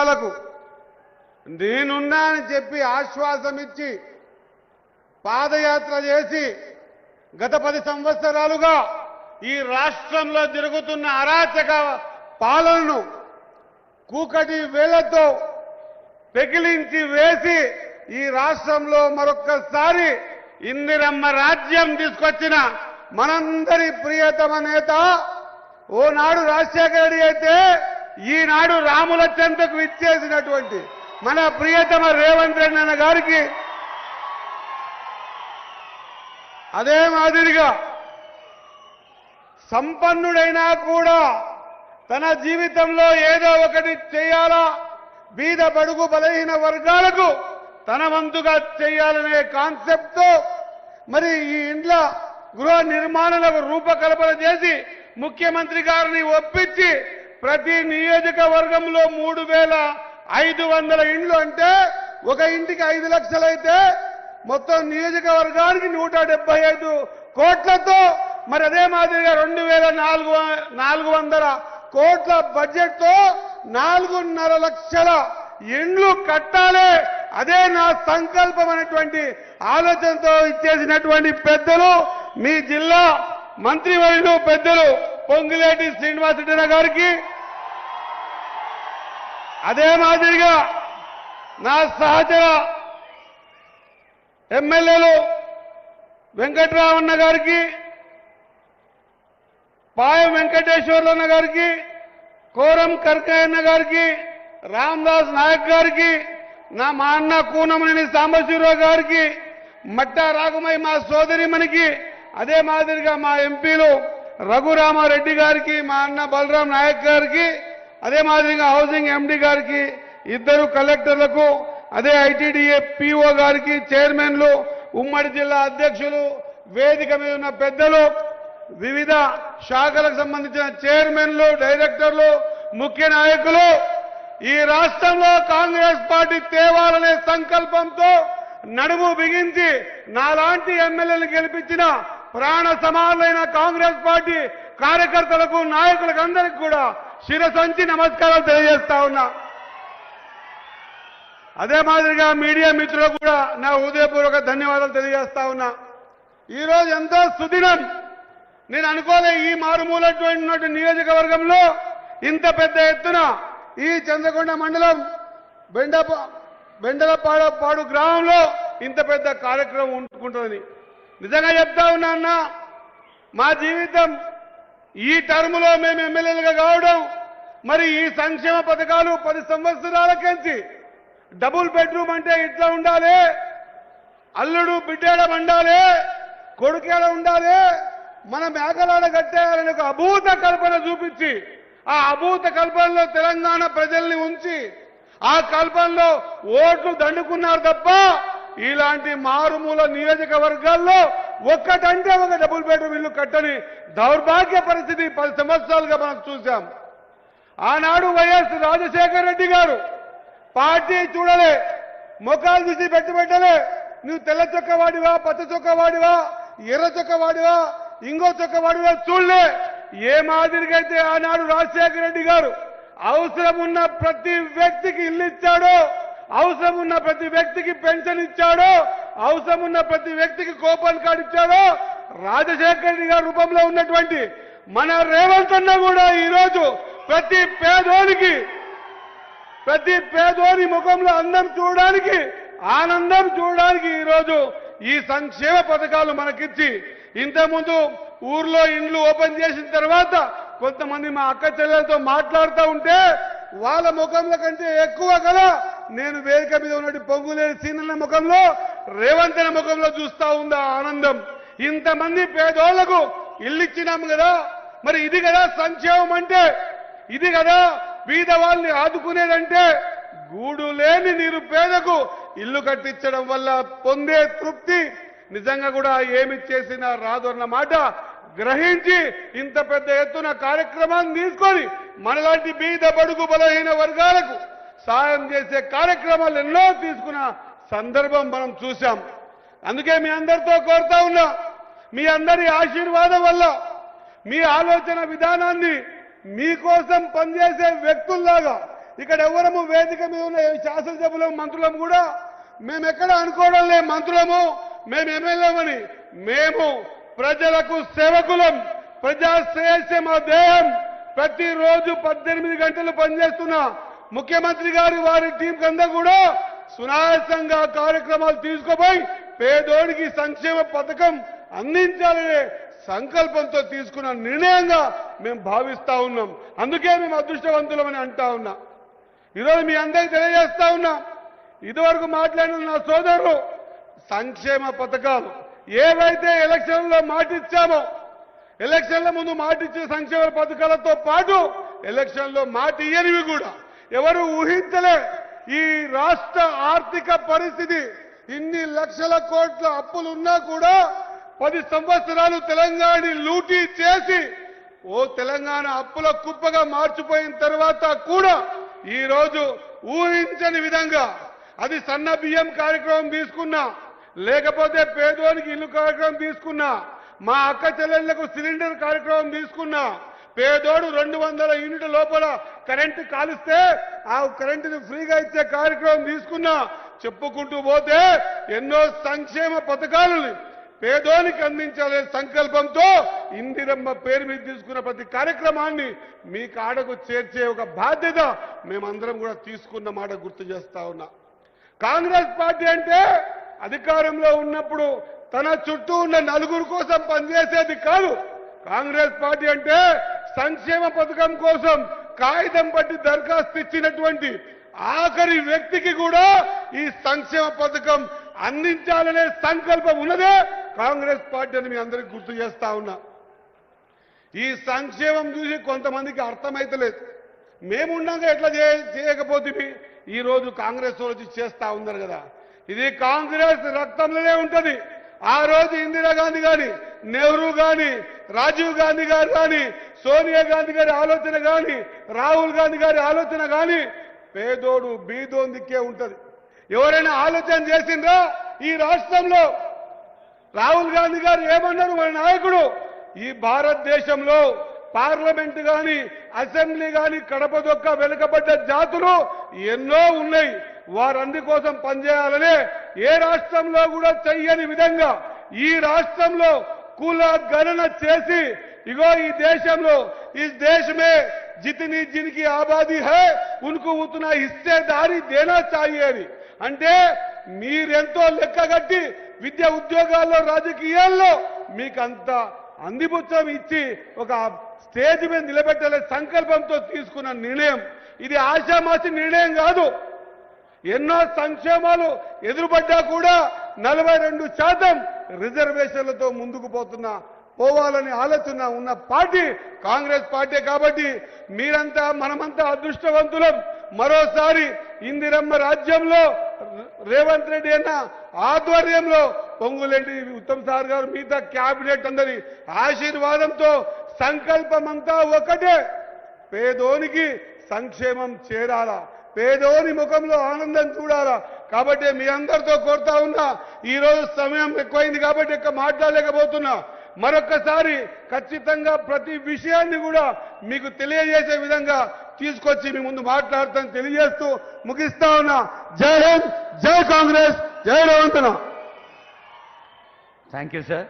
లకు నేనున్నా అని చెప్పి ఆశ్వాసం ఇచ్చి పాదయాత్ర చేసి గత 10 సంవత్సరాలుగా ఈ రాష్ట్రంలో జరుగుతున్న అరాచక పాలనను కూకటి వేలతో పెకిలించి వేసి ఈ రాష్ట్రంలో మరొక్కసారి ఇందిరమ్మ రాజ్యం తీసుకొచ్చిన మనందరి ప్రియతమ నేత ఓనాడు రాజశేఖర రెడ్డి అయితే ఈనాడు రాముల చెంతకు విచ్చేసినటువంటి మన ప్రియతమ రేవంత్ రెడ్డి అన్న గారికి అదే మాదిరిగా సంపన్నుడైనా కూడా తన జీవితంలో ఏదో ఒకటి చేయాలా, బీద బడుగు బలహీన వర్గాలకు తన వంతుగా చేయాలనే కాన్సెప్ట్తో మరి ఈ ఇండ్ల గృహ నిర్మాణాలకు రూపకల్పన చేసి ముఖ్యమంత్రి గారిని ఒప్పించి ప్రతి నియోజకవర్గంలో 3,500 ఇండ్లు అంటే ఒక ఇంటికి 5 లక్షలైతే మొత్తం నియోజకవర్గానికి 175 కోట్లతో మరి అదే మాదిరిగా 2,400 కోట్ల బడ్జెట్తో 4.5 లక్షల ఇండ్లు కట్టాలి. అదే నా సంకల్పం అనేటువంటి ఆలోచనతో ఇచ్చేసినటువంటి పెద్దలు మీ జిల్లా మంత్రివర్యులు పెద్దలు పొంగులేటి శ్రీనివాసరెడ్డి గారికి, అదే మాదిరిగా నా సహచర ఎమ్మెల్యేలు వెంకట్రామన్న గారికి, పాయం వెంకటేశ్వర్లన్న గారికి, కోరం కర్కయ్యన్న గారికి, రామదాస్ నాయక్ గారికి, మా అన్న కూనమనేని సాంబశివరావు గారికి, మట్టా రాఘమయ్య మా సోదరిమణికి, అదే మాదిరిగా మా ఎంపీలు రఘురామారెడ్డి గారికి, మా అన్న బలరాం నాయక్ గారికి, అదే మాదిరిగా హౌసింగ్ ఎండి గారికి, 2 కలెక్టర్లకు, అదే ఐటీడీఏ పీఓ గారికి, చైర్మన్లు, ఉమ్మడి జిల్లా అధ్యక్షులు, వేదిక మీద ఉన్న పెద్దలు, వివిధ శాఖలకు సంబంధించిన చైర్మన్లు, డైరెక్టర్లు, ముఖ్య నాయకులు, ఈ రాష్ట్రంలో కాంగ్రెస్ పార్టీ తేవాలనే సంకల్పంతో నడుము బిగించి నాలాంటి ఎమ్మెల్యేలు గెలిపించిన ప్రాణ సమానులైన కాంగ్రెస్ పార్టీ కార్యకర్తలకు, నాయకులకు అందరికీ కూడా శిరసొంచి నమస్కారాలు తెలియజేస్తా ఉన్నా. అదే మాదిరిగా మీడియా మిత్రులకు కూడా నా హృదయపూర్వక ధన్యవాదాలు తెలియజేస్తా ఉన్నా. ఈరోజు ఎంతో సుదినం. నేను అనుకోలే ఈ మారుమూలటువంటి నియోజకవర్గంలో ఇంత పెద్ద ఎత్తున ఈ చంద్రకొండ మండలం బెండలపాడు గ్రామంలో ఇంత పెద్ద కార్యక్రమం ఉంటుందని నిజంగా చెప్తా ఉన్నా అన్న. మా జీవితం ఈ టర్ములో మేము ఎమ్మెల్యేలుగా కావడం, మరి ఈ సంక్షేమ పథకాలు 10 సంవత్సరాలకించి డబుల్ బెడ్రూమ్ అంటే ఇట్లా ఉండాలి, అల్లుడు బిడ్డేడ ఉండాలి, కొడుకేడ ఉండాలి, మన మేకలాడ కట్టేయాలని ఒక అభూత కల్పన చూపించి ఆ అభూత కల్పనలో తెలంగాణ ప్రజల్ని ఉంచి ఆ కల్పనలో ఓట్లు దండుకున్నారు తప్ప ఇలాంటి మారుమూల నియోజకవర్గాల్లో ఒక్కటంటే ఒక డబుల్ బెడ్రూమ్ ఇల్లు కట్టని దౌర్భాగ్య పరిస్థితి 10 సంవత్సరాలుగా మనం చూశాం. ఆనాడు వైఎస్ రాజశేఖర రెడ్డి గారు పార్టీ చూడలే, ముఖాలు చూసి పెట్టలే, నువ్వు తెల్ల చొక్కవాడివా, పచ్చ చొక్కవాడివా, ఎర్ర చొక్కవాడివా, ఇంకో చొక్కవాడివా చూడలే. ఏ మాదిరికైతే ఆనాడు రాజశేఖర రెడ్డి గారు అవసరం ఉన్న ప్రతి వ్యక్తికి ఇల్లు ఇచ్చాడో, అవసరం ఉన్న ప్రతి వ్యక్తికి పెన్షన్ ఇచ్చాడో, అవసరం ఉన్న ప్రతి వ్యక్తికి కూపన్ కార్డు ఇచ్చాడో, రాజశేఖర రెడ్డి గారి రూపంలో ఉన్నటువంటి మన రేవంత్ అన్న కూడా ఈరోజు ప్రతి పేదోని ముఖంలో అందం చూడడానికి, ఆనందం చూడడానికి ఈరోజు ఈ సంక్షేమ పథకాలు మనకిచ్చి, ఇంతకుముందు ఊర్లో ఇండ్లు ఓపెన్ చేసిన తర్వాత కొంతమంది మా అక్క చెల్లెలతో మాట్లాడుతూ ఉంటే వాళ్ళ ముఖంలో కంటే ఎక్కువ కదా నేను వేదిక మీద ఉన్నట్టు పొంగులేని సీనన్న ముఖంలో, రేవంత్ అన్న ముఖంలో చూస్తా ఉందా ఆనందం. ఇంతమంది పేదోళ్లకు ఇల్లు ఇచ్చినాము కదా, మరి ఇది కదా సంక్షేమం అంటే, ఇది కదా బీద వాళ్ళని ఆదుకునేదంటే. గూడు లేని నిరుపేదకు ఇల్లు కట్టించడం వల్ల పొందే తృప్తి నిజంగా కూడా ఏమి చేసినా రాదు అన్న మాట గ్రహించి ఇంత పెద్ద ఎత్తున కార్యక్రమాన్ని తీసుకొని మనలాంటి బీద బడుగు బలహీన వర్గాలకు సాయం చేసే కార్యక్రమాలు ఎన్నో తీసుకున్న సందర్భం మనం చూశాం. అందుకే మీ అందరితో కోరుతా ఉన్నా, మీ అందరి ఆశీర్వాదం వల్ల మీ ఆలోచన విధానాన్ని మీకోసం పనిచేసే వ్యక్తుల్లాగా ఇక్కడ ఎవరము వేదిక మీద ఉన్న శాసనసభ్యులం మంత్రులం కూడా మేము ఎక్కడ అనుకోవడం లే మంత్రులము మేము ఎమ్మెల్యేమని. మేము ప్రజలకు సేవకులం. ప్రజా శ్రేయస్సే మా దేహం. ప్రతిరోజు 18 గంటలు పనిచేస్తున్న ముఖ్యమంత్రి గారు వారి టీం కందా కూడా సునాయాసంగా కార్యక్రమాలు తీసుకుపోయి పేదోడికి సంక్షేమ పథకం అందించాలనే సంకల్పంతో తీసుకున్న నిర్ణయంగా మేము భావిస్తా ఉన్నాం. అందుకే మేము అదృష్టవంతులమని అంటా ఉన్నా. ఈరోజు మీ అందరికీ తెలియజేస్తా ఉన్నా, ఇదివరకు మాట్లాడిన నా సోదరులు సంక్షేమ పథకాలు ఏవైతే ఎలక్షన్లో మాటిచ్చామో, ఎలక్షన్ల ముందు మాటిచ్చే సంక్షేమ పథకాలతో పాటు ఎలక్షన్లో మాట ఇయ్యనివి కూడా ఎవరు ఊహించలే. ఈ రాష్ట్ర ఆర్థిక పరిస్థితి ఇన్ని లక్షల కోట్ల అప్పులున్నా కూడా 10 సంవత్సరాలు తెలంగాణ లూటీ చేసి తెలంగాణ అప్పుల కుప్పగా మార్చిపోయిన తర్వాత కూడా ఈ రోజు ఊహించని విధంగా అది సన్న బియ్యం కార్యక్రమం తీసుకున్నా, లేకపోతే పేదోనికి ఇల్లు కార్యక్రమం తీసుకున్నా, మా అక్క చెల్లెళ్లకు సిలిండర్ కార్యక్రమం తీసుకున్నా, పేదోడు 200 యూనిట్ల లోపల కరెంటు కాలిస్తే ఆ కరెంటుని ఫ్రీగా ఇచ్చే కార్యక్రమం తీసుకున్నా, చెప్పుకుంటూ పోతే ఎన్నో సంక్షేమ పథకాలను పేదోనికి అందించాలనే సంకల్పంతో ఇందిరమ్మ పేరు మీద తీసుకున్న ప్రతి కార్యక్రమాన్ని మీ కాడకు చేర్చే ఒక బాధ్యత మేమందరం కూడా తీసుకున్న మాట గుర్తు చేస్తా ఉన్నా. కాంగ్రెస్ పార్టీ అంటే అధికారంలో ఉన్నప్పుడు తన చుట్టూ ఉన్న నలుగురు కోసం పనిచేసేది కాదు. కాంగ్రెస్ పార్టీ అంటే సంక్షేమ పథకం కోసం కాగితం పట్టి దరఖాస్తు ఇచ్చినటువంటి ఆఖరి వ్యక్తికి కూడా ఈ సంక్షేమ పథకం అందించాలనే సంకల్పం ఉన్నదే కాంగ్రెస్ పార్టీ అని మీ అందరికీ గుర్తు చేస్తా ఉన్నా. ఈ సంక్షేమం చూసి కొంతమందికి అర్థమైతలేదు. మేముండగా ఎట్లా చేయకపోతే ఈ రోజు కాంగ్రెస్ రోజు చేస్తా ఉన్నారు కదా. ఇది కాంగ్రెస్ రక్తంలోనే ఉంటది. ఆ రోజు ఇందిరాగాంధీ గాని, నెహ్రూ గాని, రాజీవ్ గాంధీ గారు గాని, సోనియా గాంధీ గారి ఆలోచన గాని, రాహుల్ గాంధీ గారి ఆలోచన గాని పేదోడు బీదోందికే ఉంటది. ఎవరైనా ఆలోచన చేసిండ్రా ఈ రాష్ట్రంలో? రాహుల్ గాంధీ గారు ఏమన్నారు? మన నాయకుడు ఈ భారతదేశంలో పార్లమెంట్ గాని, అసెంబ్లీ గాని కడప దొక్క వెనుకబడ్డ జాతులు ఎన్నో ఉన్నాయి. వారందరి కోసం పనిచేయాలనే ఏ రాష్ట్రంలో కూడా చెయ్యని విధంగా ఈ రాష్ట్రంలో కుల గణన చేసి ఇగో ఈ దేశంలో इस देश में जितनी जिनकी आबादी है उनको उतना हिस्सेदारी देना चाहिए అని అంటే మీరెంతో లెక్కగట్టి విద్యా ఉద్యోగాల్లో రాజకీయాల్లో మీకంత అందిపుచ్చం ఇచ్చి ఒక స్టేజ్ మీద నిలబెట్టాలనే సంకల్పంతో తీసుకున్న నిర్ణయం. ఇది ఆశామాసి నిర్ణయం కాదు. ఎన్నో సంక్షేమాలు ఎదురుపడ్డా కూడా 42% రిజర్వేషన్లతో ముందుకు పోవాలని ఆలోచన ఉన్న పార్టీ కాంగ్రెస్ పార్టీ. కాబట్టి మీరంతా మనమంతా అదృష్టవంతులం. మరోసారి ఇందిరమ్మ రాజ్యంలో రేవంత్ రెడ్డి అన్న ఆధ్వర్యంలో పొంగులేటి ఉత్తమ్ సార్ గారు మిగతా క్యాబినెట్ అందరి ఆశీర్వాదంతో సంకల్పమంతా ఒకటే, పేదోనికి సంక్షేమం చేరాలా, పేదోని ముఖంలో ఆనందం చూడాలా. కాబట్టి మీ అందరితో కోరుతా ఉన్నా, ఈరోజు సమయం ఎక్కువైంది కాబట్టి ఎక్కువ మాట్లాడలేకపోతున్నా. మరొకసారి ఖచ్చితంగా ప్రతి విషయాన్ని కూడా మీకు తెలియజేసే విధంగా తీసుకొచ్చి మీ ముందు మాట్లాడతాను తెలియజేస్తూ ముగిస్తా ఉన్నా. జై హింద్, జై కాంగ్రెస్, జై రేవంత్. Thank you sir.